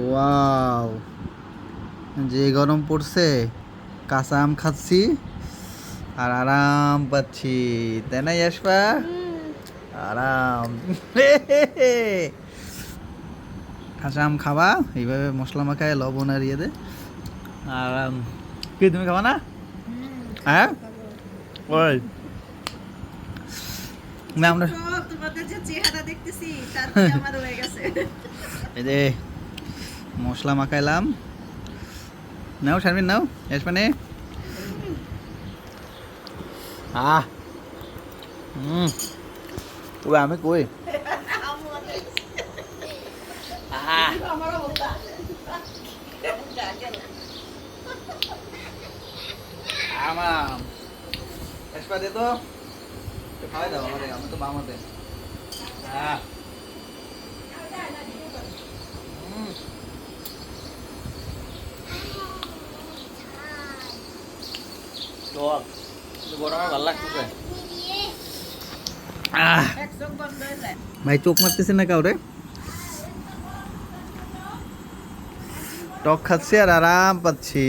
Wow, যে গরম পড়ছে কাঁচা আম খাচ্ছি আর আরাম পাচ্ছি, তাই না ইয়াশপা? আরাম। কাঁচা আম খাবা এইভাবে মশলা মাখায় লবণ আর ইয়ে দে আরাম। কি তুমি খাবা না? হ্যাঁ ওই না আমরা তোমাদের যে চেহারা দেখতেছি তাতে আমার হয়ে গেছে। এই যে মশলা মাখাইলাম, নাও শারমিন নাও, ইয়াশপা নে। আহ ওই আমি কই আমার অবস্থা আমার ইয়াশপা দে তো, একটু খাওয়াই দাও আমারে, আমি তো বামাতে। গরমে ভালো লাগতেছে। এক চোখ বন্ধ হয়ে যায়। ভাই চোখ মারতেছে না কাউরে, টক খাচ্ছি আর আরাম পাচ্ছি।